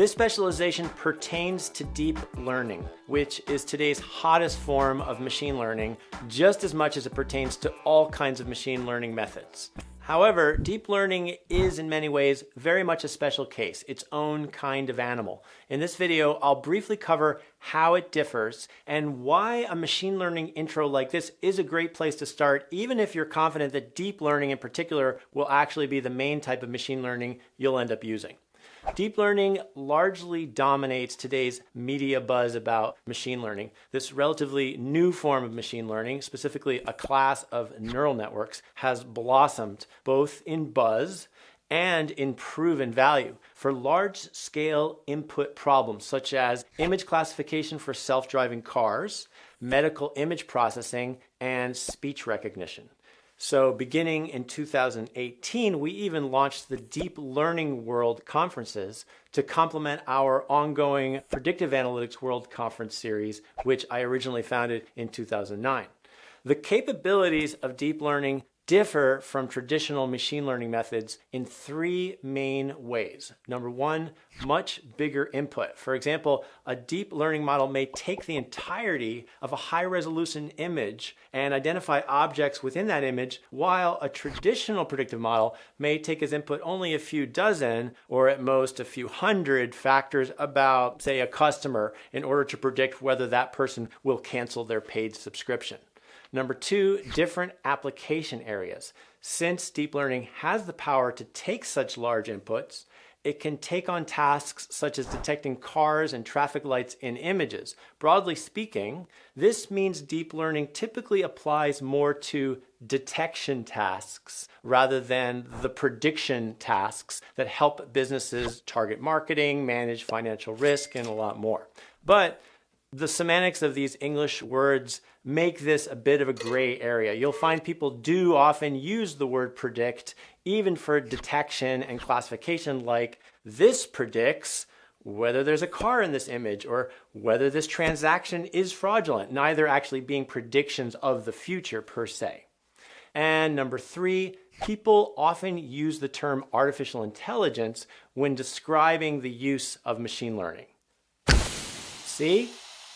This specialization pertains to deep learning, which is today's hottest form of machine learning, just as much as it pertains to all kinds of machine learning methods. However, deep learning is in many ways very much a special case, its own kind of animal. In this video, I'll briefly cover how it differs and why a machine learning intro like this is a great place to start, even if you're confident that deep learning in particular will actually be the main type of machine learning you'll end up using. Deep learning largely dominates today's media buzz about machine learning. This relatively new form of machine learning, specifically a class of neural networks, has blossomed both in buzz and in proven value for large-scale input problems such as image classification for self-driving cars, medical image processing, and speech recognition. So beginning in 2018, we even launched the Deep Learning World Conferences to complement our ongoing Predictive Analytics World Conference series, which I originally founded in 2009. The capabilities of deep learning differ from traditional machine learning methods in three main ways. Number one, much bigger input. For example, a deep learning model may take the entirety of a high-resolution image and identify objects within that image, while a traditional predictive model may take as input only a few dozen or at most a few hundred factors about, say, a customer in order to predict whether that person will cancel their paid subscription. Number two, different application areas. Since deep learning has the power to take such large inputs, it can take on tasks such as detecting cars and traffic lights in images. Broadly speaking, this means deep learning typically applies more to detection tasks rather than the prediction tasks that help businesses target marketing, manage financial risk, and a lot more. But the semantics of these English words make this a bit of a gray area. You'll find people do often use the word predict even for detection and classification, like this predicts whether there's a car in this image or whether this transaction is fraudulent, neither actually being predictions of the future per se. And number three, people often use the term artificial intelligence when describing the use of machine learning. See?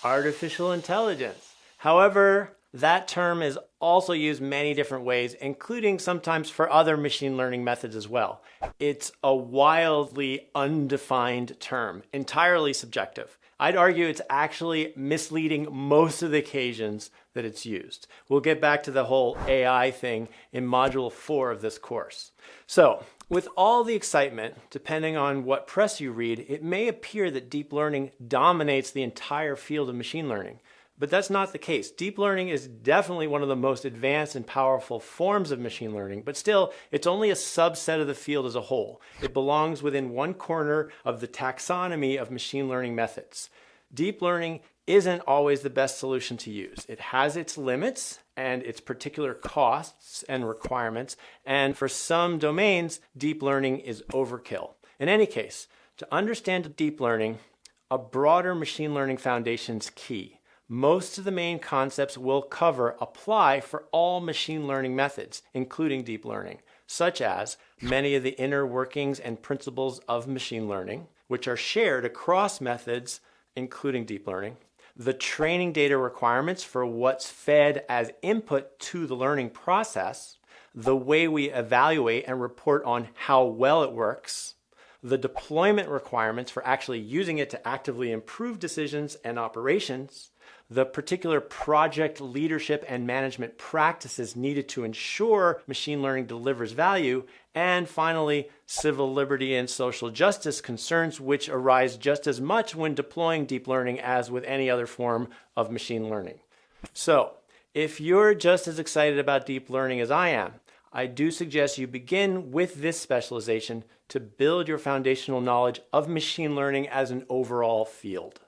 Artificial intelligence. However, that term is also used many different ways, including sometimes for other machine learning methods as well. It's a wildly undefined term, entirely subjective. I'd argue it's actually misleading most of the occasions that it's used. We'll get back to the whole AI thing in Module 4 of this course. So, with all the excitement, depending on what press you read, it may appear that deep learning dominates the entire field of machine learning. But that's not the case. Deep learning is definitely one of the most advanced and powerful forms of machine learning, but still, it's only a subset of the field as a whole. It belongs within one corner of the taxonomy of machine learning methods. Deep learning isn't always the best solution to use. It has its limits and its particular costs and requirements, and for some domains, deep learning is overkill. In any case, to understand deep learning, a broader machine learning foundation is key. Most of the main concepts we'll cover apply for all machine learning methods, including deep learning, such as many of the inner workings and principles of machine learning, which are shared across methods, including deep learning, the training data requirements for what's fed as input to the learning process, the way we evaluate and report on how well it works, the deployment requirements for actually using it to actively improve decisions and operations, the particular project leadership and management practices needed to ensure machine learning delivers value, and finally, civil liberty and social justice concerns, which arise just as much when deploying deep learning as with any other form of machine learning. So, if you're just as excited about deep learning as I am, I do suggest you begin with this specialization to build your foundational knowledge of machine learning as an overall field.